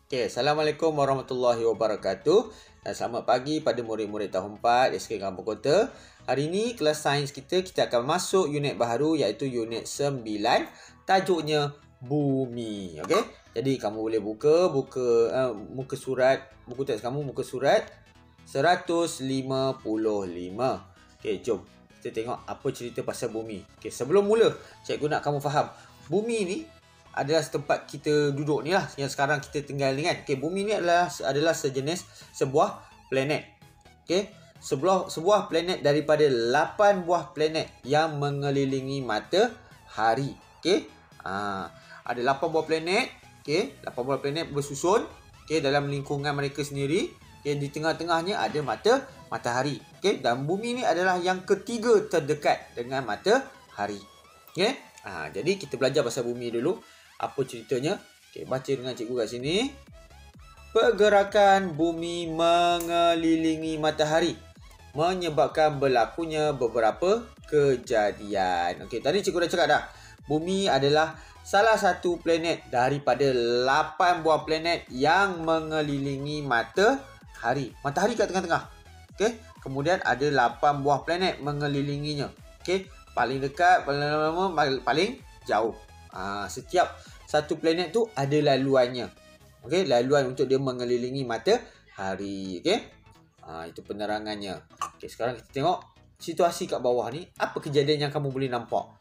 Okay, Assalamualaikum warahmatullahi wabarakatuh dan selamat pagi pada murid-murid tahun 4 SK Kampung Kota. Hari ini kelas sains kita akan masuk unit baru iaitu unit 9. Tajuknya Bumi. Okey. Jadi kamu boleh buka muka surat, buku teks kamu muka surat 155. Okey, jom kita tengok apa cerita pasal bumi. Okey, sebelum mula, cikgu nak kamu faham. Bumi ni adalah tempat kita duduk ni lah, yang sekarang kita tinggal ni kan. Okay, bumi ni adalah sejenis sebuah planet. Okay, sebuah planet daripada 8 buah planet yang mengelilingi matahari. Okay, ada 8 buah planet. Okay, 8 buah planet bersusun. Okay, dalam lingkungan mereka sendiri. Okay, di tengah-tengahnya ada matahari. Okay, dan bumi ni adalah yang ketiga terdekat dengan matahari. Okay, jadi kita belajar pasal bumi dulu. Apa ceritanya? Okay, baca dengan cikgu kat sini. Pergerakan bumi mengelilingi matahari menyebabkan berlakunya beberapa kejadian. Okey, tadi cikgu dah cakap dah. Bumi adalah salah satu planet daripada 8 buah planet yang mengelilingi matahari. Matahari kat tengah-tengah. Okey, kemudian ada 8 buah planet mengelilinginya. Okey, paling dekat, paling lama, paling jauh. Setiap satu planet tu ada laluannya. Okey, laluan untuk dia mengelilingi matahari. Okey. Itu penerangannya. Okey, sekarang kita tengok situasi kat bawah ni. Apa kejadian yang kamu boleh nampak?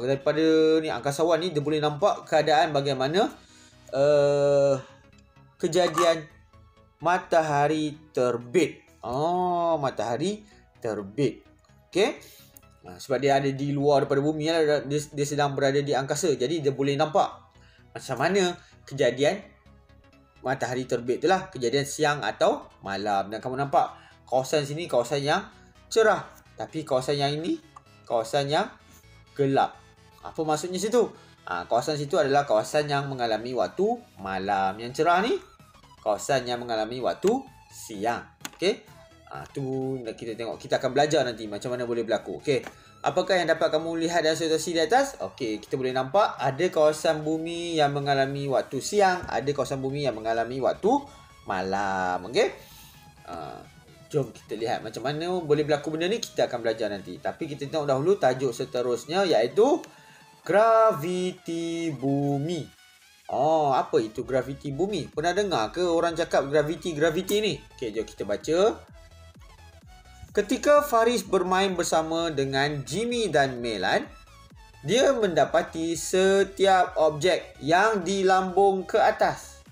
Daripada ni angkasawan ni dia boleh nampak keadaan bagaimana kejadian matahari terbit. Matahari terbit. Okey. Sebab dia ada di luar daripada bumi, dia sedang berada di angkasa. Jadi dia boleh nampak macam mana kejadian matahari terbit tu lah. Kejadian siang atau malam. Dan kamu nampak kawasan sini kawasan yang cerah. Tapi kawasan yang ini kawasan yang gelap. Apa maksudnya situ? Kawasan situ adalah kawasan yang mengalami waktu malam. Yang cerah ni kawasan yang mengalami waktu siang. Okey. Tu kita tengok. Kita akan belajar nanti macam mana boleh berlaku. Okey. Apakah yang dapat kamu lihat dalam situasi di atas? Okey, kita boleh nampak ada kawasan bumi yang mengalami waktu siang, ada kawasan bumi yang mengalami waktu malam. Okey. Jom kita lihat macam mana boleh berlaku benda ni, kita akan belajar nanti. Tapi kita tengok dahulu tajuk seterusnya iaitu graviti bumi. Apa itu graviti bumi? Pernah dengar ke orang cakap graviti ni? Okey, jom kita baca. Ketika Faris bermain bersama dengan Jimmy dan Melan, dia mendapati setiap objek yang dilambung ke atas.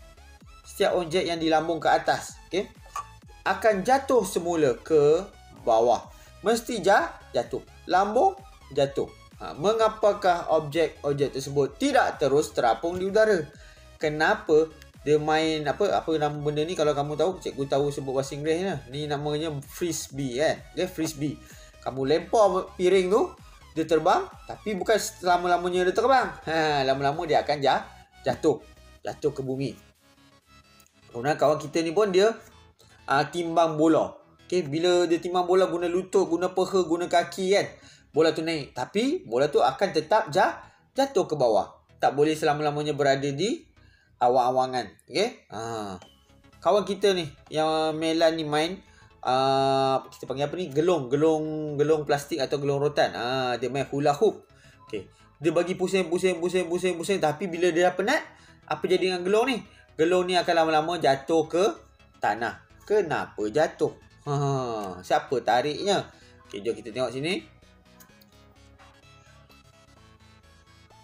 Setiap objek yang dilambung ke atas, okay, akan jatuh semula ke bawah. Mesti jatuh. Lambung, jatuh. Mengapakah objek-objek tersebut tidak terus terapung di udara? Kenapa dia main apa nama benda ni? Kalau kamu tahu, cikgu tahu sebut bahasa Inggeris ni namanya frisbee kan. Dia frisbee. Kamu lempar piring tu, dia terbang, tapi bukan selama-lamanya dia terbang. Lama-lama dia akan jatuh ke bumi. Kemudian kawan kita ni pun dia timbang bola. Okey, bila dia timbang bola guna lutut, guna peha, guna kaki kan, bola tu naik, tapi bola tu akan tetap jatuh ke bawah. Tak boleh selama-lamanya berada di awang-awangan. Okey. Kawan kita ni yang Melan ni main kita panggil apa ni? Gelong plastik atau gelong rotan. Dia main hula hoop. Okey. Dia bagi pusing, tapi bila dia dah penat, apa jadi dengan gelong ni? Gelong ni akan lama-lama jatuh ke tanah. Kenapa jatuh? Siapa tariknya? Okey, jom kita tengok sini.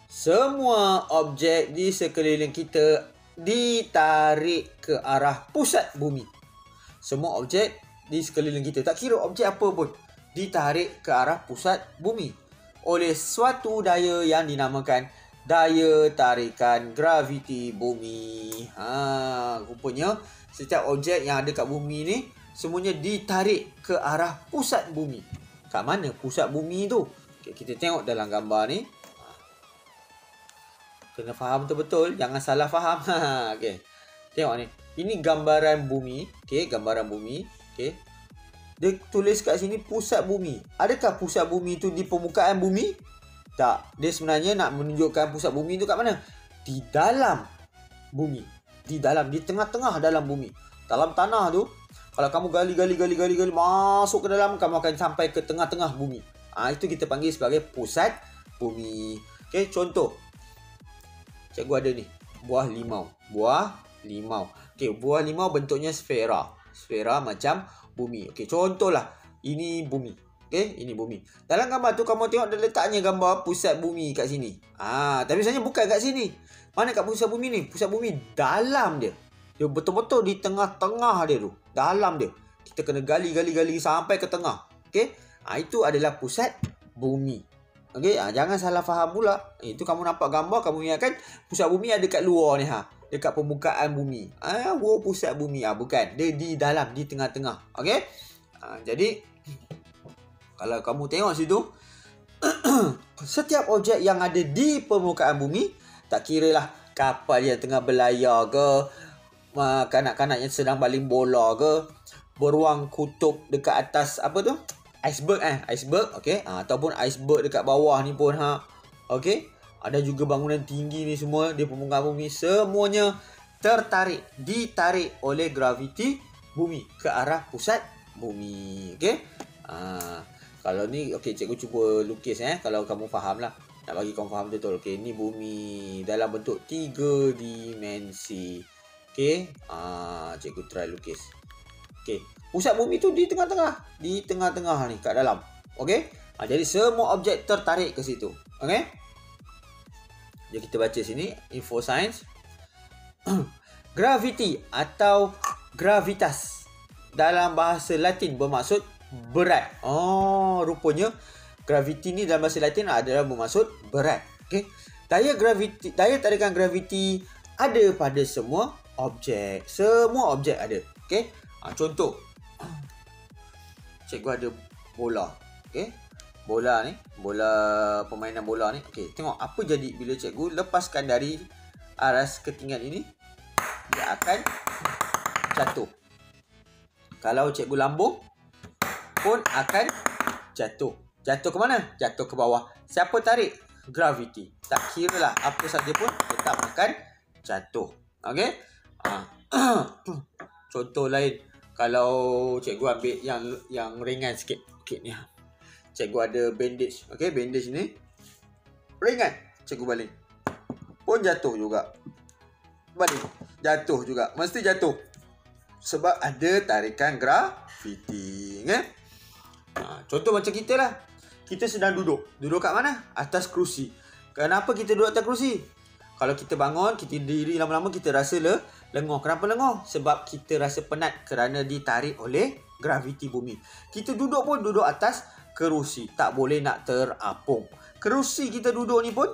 Semua objek di sekeliling kita ditarik ke arah pusat bumi. Semua objek di sekeliling kita, tak kira objek apa pun, ditarik ke arah pusat bumi oleh suatu daya yang dinamakan daya tarikan graviti bumi. Rupanya setiap objek yang ada kat bumi ni semuanya ditarik ke arah pusat bumi. Kat mana pusat bumi tu? Okay, kita tengok dalam gambar ni. Kena faham betul-betul, jangan salah faham. Okey. Tengok ni. Ini gambaran bumi, okey, gambaran bumi, okey. Dia tulis kat sini pusat bumi. Adakah pusat bumi tu di permukaan bumi? Tak. Dia sebenarnya nak menunjukkan pusat bumi tu kat mana? Di dalam bumi. di tengah-tengah dalam bumi. Dalam tanah tu, kalau kamu gali, masuk ke dalam, kamu akan sampai ke tengah-tengah bumi. Itu kita panggil sebagai pusat bumi. Okey, contoh. Cikgu ada ni, buah limau. Okey, buah limau bentuknya sfera. Sfera macam bumi. Okey, contohlah ini bumi. Okey, ini bumi. Dalam gambar tu kamu tengok dia letaknya gambar pusat bumi kat sini. Tapi sebenarnya bukan kat sini. Mana kat pusat bumi ni? Pusat bumi dalam dia. Dia betul-betul di tengah-tengah dia tu. Dalam dia. Kita kena gali sampai ke tengah. Okey? Itu adalah pusat bumi. Okey? Jangan salah faham pula. Itu kamu nampak gambar, kamu ingatkan pusat bumi ada kat luar ni dekat permukaan bumi. Pusat bumi. Bukan. Dia di dalam, di tengah-tengah. Okey? Jadi kalau kamu tengok situ, setiap objek yang ada di permukaan bumi, tak kira lah kapal yang tengah berlayar ke, kanak-kanak yang sedang baling bola ke, beruang kutub dekat atas iceberg okey, ataupun iceberg dekat bawah ni pun okey, ada juga bangunan tinggi ni semua di permukaan bumi, semuanya ditarik oleh graviti bumi ke arah pusat bumi. Okey, kalau ni okey, cikgu cuba lukis kalau kamu faham lah, nak bagi kamu faham betul. Okey, ni bumi dalam bentuk 3 dimensi. Okey, cikgu try lukis. Okey, pusat bumi tu di tengah-tengah ni kat dalam. Okey, jadi semua objek tertarik ke situ. Okey, jadi kita baca sini info sains. Graviti atau gravitas dalam bahasa Latin bermaksud berat. Rupanya graviti ni dalam bahasa Latin adalah bermaksud berat. Okey, daya tarikan graviti ada pada semua objek. Semua objek ada. Okey, contoh. Cikgu ada bola. Okey, bola permainan bola ni. Okey, tengok apa jadi bila cikgu lepaskan dari aras ketinggian ini, dia akan jatuh. Kalau cikgu lambung pun akan jatuh. Jatuh ke mana? Jatuh ke bawah. Siapa tarik? Graviti. Tak kira lah apa saja pun tetap akan jatuh. Okey? Contoh lain, kalau cikgu ambil yang ringan sikit. Okey ni. Cikgu ada bandage. Okey, bandage ni ringan. Cikgu baling. Pun jatuh juga. Baling. Jatuh juga. Mesti jatuh. Sebab ada tarikan graviti. Contoh macam kita lah. Kita sedang duduk. Duduk kat mana? Atas kerusi. Kenapa kita duduk atas kerusi? Kalau kita bangun, kita diri lama-lama, kita rasa lengoh. Kenapa lengoh? Sebab kita rasa penat kerana ditarik oleh graviti bumi. Kita duduk pun duduk atas kerusi. Tak boleh nak terapung. Kerusi kita duduk ni pun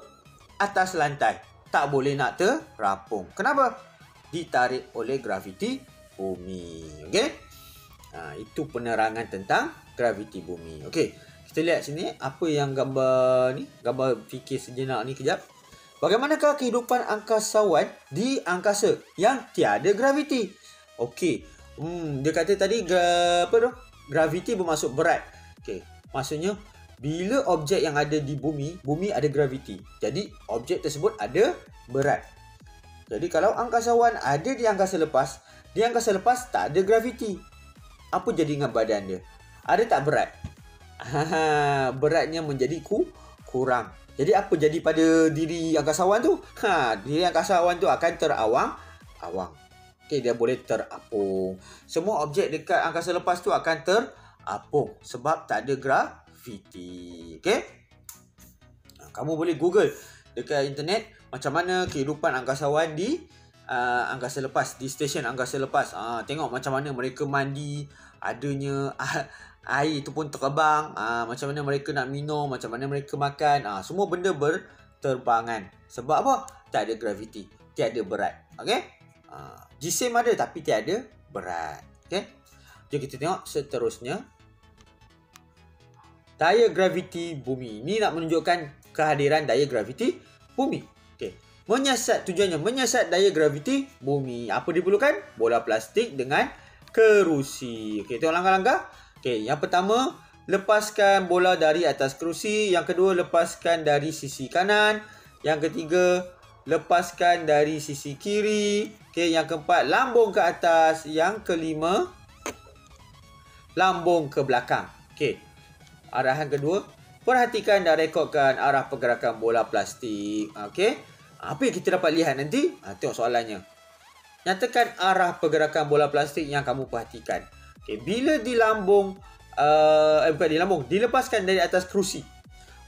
atas lantai. Tak boleh nak terapung. Kenapa? Ditarik oleh graviti bumi. Okey? Itu penerangan tentang graviti bumi. Okey, kita lihat sini apa yang gambar ni. Gambar fikir sejenak ni kejap. Bagaimanakah kehidupan angkasawan di angkasa yang tiada graviti? Okey. Dia kata tadi graviti bermaksud berat. Okey, maksudnya bila objek yang ada di bumi ada graviti. Jadi objek tersebut ada berat. Jadi kalau angkasawan ada di angkasa lepas tak ada graviti. Apa jadi dengan badan dia? Ada tak berat? Beratnya menjadi kurang. Jadi apa jadi pada diri angkasawan tu? Diri angkasawan tu akan terawang-awang. Okey, dia boleh terapung. Semua objek dekat angkasa lepas tu akan terapung sebab tak ada graviti. Okey? Kamu boleh Google dekat internet macam mana kehidupan angkasawan di angkasa lepas, di stesen angkasa lepas. Tengok macam mana mereka mandi, adanya air tu pun terbang, macam mana mereka nak minum, macam mana mereka makan, semua benda berterbangan. Sebab apa? Tak ada graviti, tiada berat. Okey? Jisim ada tapi tiada berat. Okey? Jom kita tengok seterusnya. Daya graviti bumi. Ini nak menunjukkan kehadiran daya graviti bumi. Okey. Tujuannya menyiasat daya graviti bumi. Apa diperlukan? Bola plastik dengan kerusi. Okey, tengok langkah-langkah. Okey, yang pertama, lepaskan bola dari atas kerusi. Yang kedua, lepaskan dari sisi kanan. Yang ketiga, lepaskan dari sisi kiri. Okey, yang keempat, lambung ke atas. Yang kelima, lambung ke belakang. Okey. Arahan kedua, perhatikan dan rekodkan arah pergerakan bola plastik. Okey. Apa yang kita dapat lihat nanti? Tengok soalannya. Nyatakan arah pergerakan bola plastik yang kamu perhatikan. Okey, bila dilepaskan dari atas kerusi,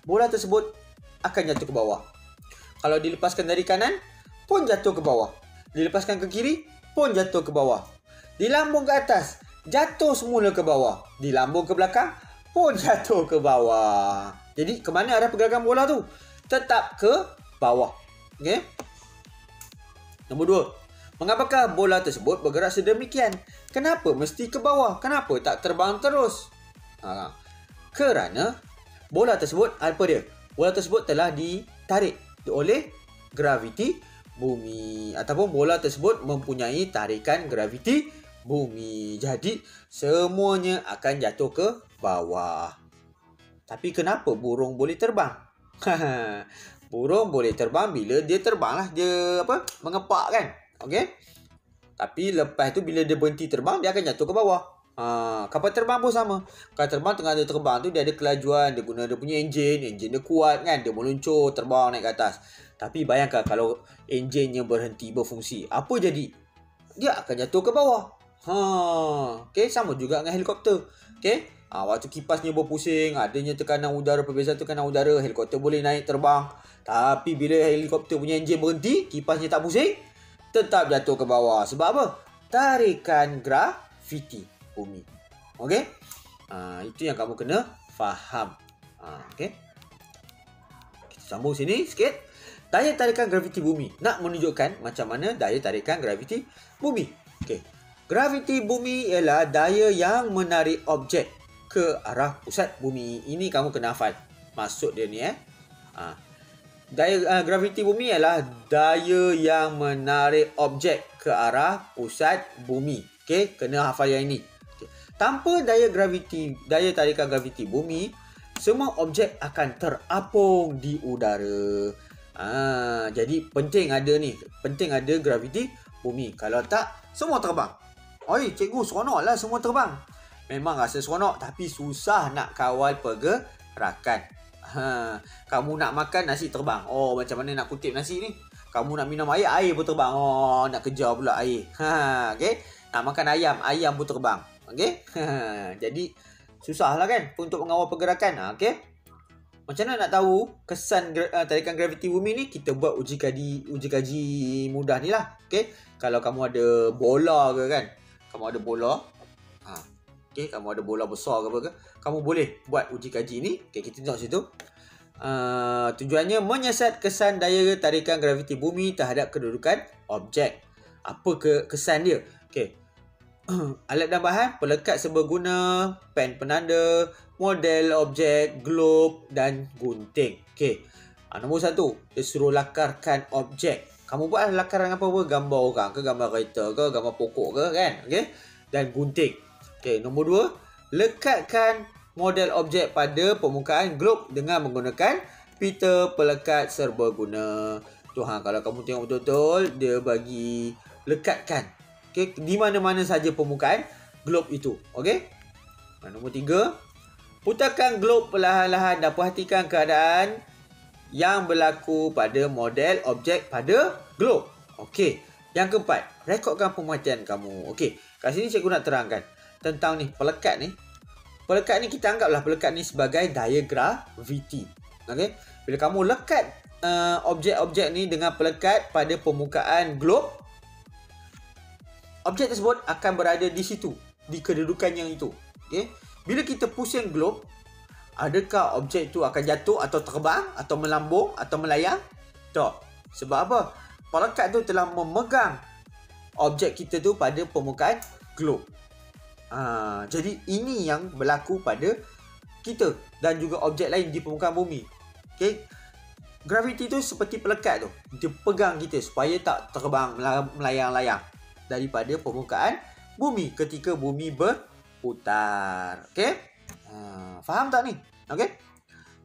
bola tersebut akan jatuh ke bawah. Kalau dilepaskan dari kanan, pun jatuh ke bawah. Dilepaskan ke kiri, pun jatuh ke bawah. Dilambung ke atas, jatuh semula ke bawah. Dilambung ke belakang, pun jatuh ke bawah. Jadi, ke mana arah pergerakan bola tu? Tetap ke bawah. Okey. Nombor 2. Mengapakah bola tersebut bergerak sedemikian? Kenapa mesti ke bawah? Kenapa tak terbang terus? Kerana bola tersebut, apa dia? Bola tersebut telah ditarik oleh graviti bumi, ataupun bola tersebut mempunyai tarikan graviti bumi. Jadi, semuanya akan jatuh ke bawah. Tapi kenapa burung boleh terbang? Burung boleh terbang bila dia terbang lah. Dia mengepak kan? Okey. Tapi lepas tu bila dia berhenti terbang, dia akan jatuh ke bawah. Kapal terbang pun sama. Kapal terbang tengah dia terbang tu, dia ada kelajuan, dia guna dia punya enjin dia kuat kan, dia meluncur, terbang naik ke atas. Tapi bayangkan kalau enjinnya berhenti berfungsi, apa jadi? Dia akan jatuh ke bawah. Okey, sama juga dengan helikopter. Okey, waktu kipasnya berpusing, adanya tekanan udara, perbezaan tekanan udara, helikopter boleh naik terbang. Tapi bila helikopter punya enjin berhenti, kipasnya tak pusing, tetap jatuh ke bawah. Sebab apa? Tarikan graviti bumi. Okey? Itu yang kamu kena faham. Okey? Kita sambung sini sikit. Daya tarikan graviti bumi. Nak menunjukkan macam mana daya tarikan graviti bumi. Okey. Graviti bumi ialah daya yang menarik objek ke arah pusat bumi. Ini kamu kena hafal. Maksud dia ni Daya graviti bumi ialah daya yang menarik objek ke arah pusat bumi. Okey, kena hafal yang ini. Okay. Tanpa daya tarikan graviti bumi, semua objek akan terapung di udara. Jadi penting ada graviti bumi. Kalau tak, semua terbang. Oi, cikgu seronok lah semua terbang. Memang rasa seronok, tapi susah nak kawal pergerakan. Kamu nak makan, nasi terbang. Macam mana nak kutip nasi ni? Kamu nak minum air, air pun terbang. Nak kejar pula air. Okay? Nak makan ayam pun terbang. Okay? Jadi susah lah kan untuk mengawal pergerakan. Okay? Macam mana nak tahu kesan tarikan graviti bumi ni? Kita buat uji kaji mudah ni lah. Okay? Kalau kamu ada bola ke kan, kamu ada bola, okay, kamu ada bola besar ke apa ke, kamu boleh buat uji kaji ni. Okay, kita tengok situ. Tujuannya menyiasat kesan daya tarikan graviti bumi terhadap kedudukan objek. Apa kesan dia? Okay. Alat dan bahan, pelekat seberguna, pen penanda, model objek, globe dan gunting. Okay. Nombor 1, dia suruh lakarkan objek. Kamu buat lakaran apa-apa, gambar orang ke, gambar kereta ke, gambar pokok ke kan. Okay. Dan gunting. Okay. Nombor 2, lekatkan model objek pada permukaan globe dengan menggunakan pita pelekat serbaguna. Kalau kamu tengok betul-betul, dia bagi lekatkan. Okay, di mana-mana saja permukaan globe itu. Okay. Nombor 3, putarkan globe perlahan-lahan dan perhatikan keadaan yang berlaku pada model objek pada globe. Okey. Yang keempat, rekodkan pemerhatian kamu. Okey. Kat sini cikgu nak terangkan tentang ni pelekat ni. Pelekat ni kita anggaplah pelekat ni sebagai daya graviti. Okey. Bila kamu lekat objek-objek ni dengan pelekat pada permukaan globe, objek tersebut akan berada di situ, di kedudukan yang itu. Okey. Bila kita pusing globe, adakah objek itu akan jatuh atau terbang atau melambung atau melayang? Tak. Sebab apa? Pelekat tu telah memegang objek kita tu pada permukaan globe. Jadi ini yang berlaku pada kita dan juga objek lain di permukaan bumi. Okay? Graviti tu seperti pelekat tu. Dia pegang kita supaya tak terbang melayang-layang daripada permukaan bumi ketika bumi berputar. Okay? Faham tak ni? Okay?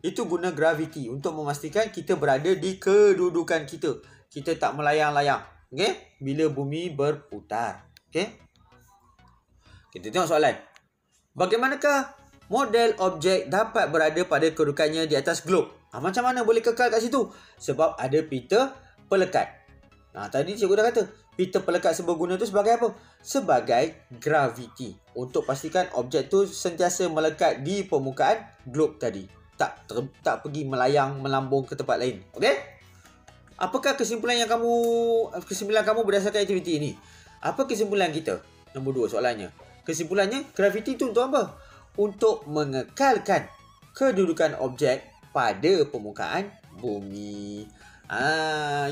Itu guna graviti untuk memastikan kita berada di kedudukan kita. kita tak melayang-layang. Okey? Bila bumi berputar. Okey? Kita tengok soalan. Bagaimanakah model objek dapat berada pada kedudukannya di atas glob? Macam mana boleh kekal kat situ? Sebab ada pita pelekat. Tadi cikgu dah kata, pita pelekat seberguna tu sebagai apa? Sebagai graviti. Untuk pastikan objek tu sentiasa melekat di permukaan glob tadi. Tak pergi melayang, melambung ke tempat lain. Okey? Apakah kesimpulan kamu berdasarkan aktiviti ini? Apa kesimpulan kita? Nombor 2 soalannya. Kesimpulannya, graviti itu untuk apa? Untuk mengekalkan kedudukan objek pada permukaan bumi.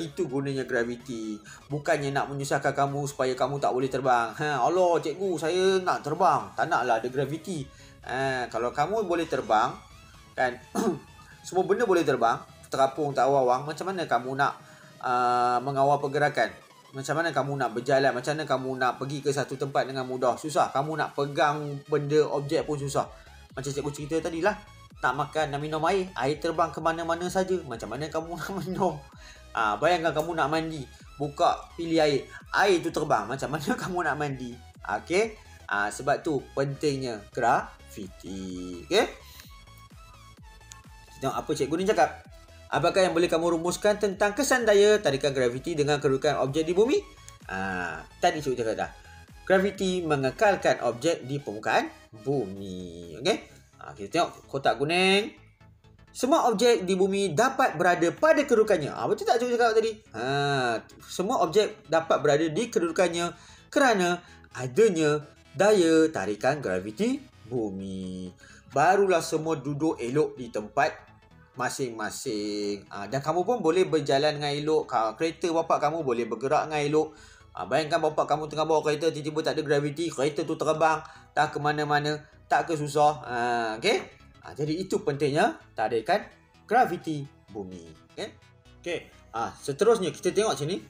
Itu gunanya graviti. Bukannya nak menyusahkan kamu supaya kamu tak boleh terbang. Allah, cikgu, saya nak terbang. Tak naklah ada graviti. Kalau kamu boleh terbang, kan, semua benda boleh terbang, terapung, tak awang-awang, macam mana kamu nak mengawal pergerakan? Macam mana kamu nak berjalan? Macam mana kamu nak pergi ke satu tempat dengan mudah? Susah. Kamu nak pegang benda, objek pun susah. Macam cikgu cerita tadi lah. Nak makan, nak minum air. Air terbang ke mana-mana saja. Macam mana kamu nak minum? Bayangkan kamu nak mandi. Buka, pilih air. Air tu terbang. Macam mana kamu nak mandi? Okey? Sebab tu pentingnya graviti. Okey? Tengok apa cikgu ni cakap. Apakah yang boleh kamu rumuskan tentang kesan daya tarikan graviti dengan kedudukan objek di bumi? Tadi cikgu cakap dah. Graviti mengekalkan objek di permukaan bumi. Okey? Kita tengok kotak kuning. Semua objek di bumi dapat berada pada kedudukannya. Betul tak cikgu cakap tadi? Semua objek dapat berada di kedudukannya kerana adanya daya tarikan graviti bumi. Barulah semua duduk elok di tempat masing-masing. Dan kamu pun boleh berjalan dengan elok. Kereta bapak kamu boleh bergerak dengan elok. Bayangkan bapak kamu tengah bawa kereta, tiba-tiba tak ada graviti, kereta tu terbang, tak ke mana-mana, tak ke susah. Okey? Jadi itu pentingnya tarikan graviti bumi. Okey. Seterusnya kita tengok sini.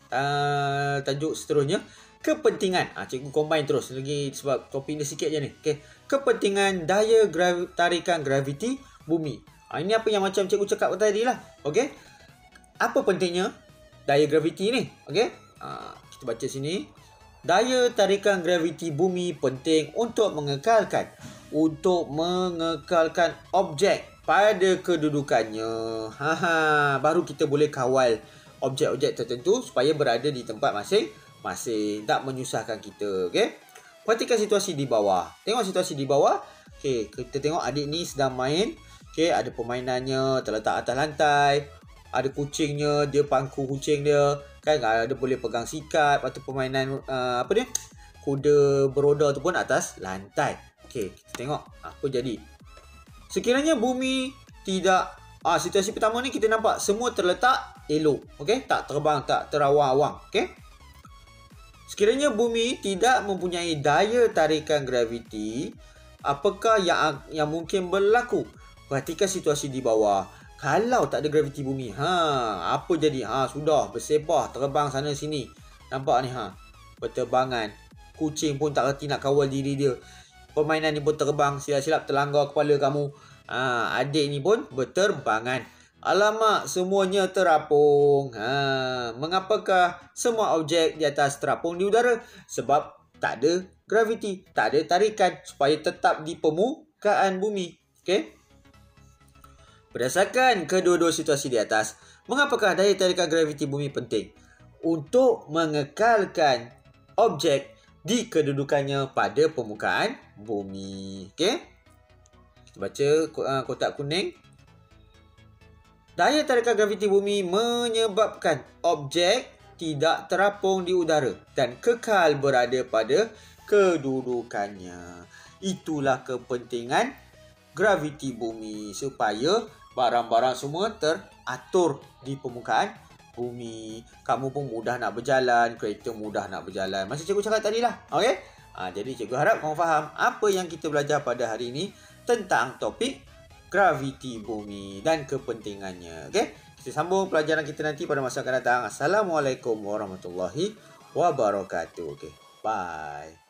Tajuk seterusnya, kepentingan. Cikgu combine terus lagi sebab topik dia sikit je ni. Okey. Kepentingan daya tarikan graviti bumi. Ini apa yang macam cikgu cakap tadi lah. Okey. Apa pentingnya daya graviti ni? Okey. Kita baca sini. Daya tarikan graviti bumi penting untuk mengekalkan objek pada kedudukannya. Baru kita boleh kawal objek-objek tertentu supaya berada di tempat masing-masing. Tak menyusahkan kita. Okey. Perhatikan situasi di bawah. Tengok situasi di bawah. Okey, kita tengok adik ni sedang main. Okey, ada permainannya terletak atas lantai. Ada kucingnya, dia pangku kucing dia. Kan dia boleh pegang sikat. Lepas tu permainan kuda beroda tu pun atas lantai. Okey, kita tengok apa jadi. Sekiranya bumi tidak situasi pertama ni kita nampak semua terletak elok. Okey, tak terbang, tak terawang-awang. Okey. Sekiranya bumi tidak mempunyai daya tarikan graviti, apakah yang mungkin berlaku? Perhatikan situasi di bawah. Kalau tak ada graviti bumi, apa jadi? Sudah bersepah, terbang sana sini. Nampak ni, berterbangan. Kucing pun tak reti nak kawal diri dia. Permainan ni pun terbang, silap-silap terlanggar kepala kamu. Adik ni pun berterbangan. Alamak, semuanya terapung. Mengapakah semua objek di atas terapung di udara? Sebab tak ada graviti, tak ada tarikan supaya tetap di permukaan bumi. Okey? Berdasarkan kedua-dua situasi di atas, mengapakah daya tarikan graviti bumi penting? Untuk mengekalkan objek di kedudukannya pada permukaan bumi. Okey? Kita baca kotak kuning. Daya tarikan graviti bumi menyebabkan objek tidak terapung di udara dan kekal berada pada kedudukannya. Itulah kepentingan graviti bumi supaya barang-barang semua teratur di permukaan bumi. Kamu pun mudah nak berjalan, kereta mudah nak berjalan. Macam cikgu cakap tadi lah. Okey? Jadi cikgu harap kamu faham apa yang kita belajar pada hari ini tentang topik graviti bumi dan kepentingannya. Okey? Kita sambung pelajaran kita nanti pada masa akan datang. Assalamualaikum warahmatullahi wabarakatuh. Okey. Bye.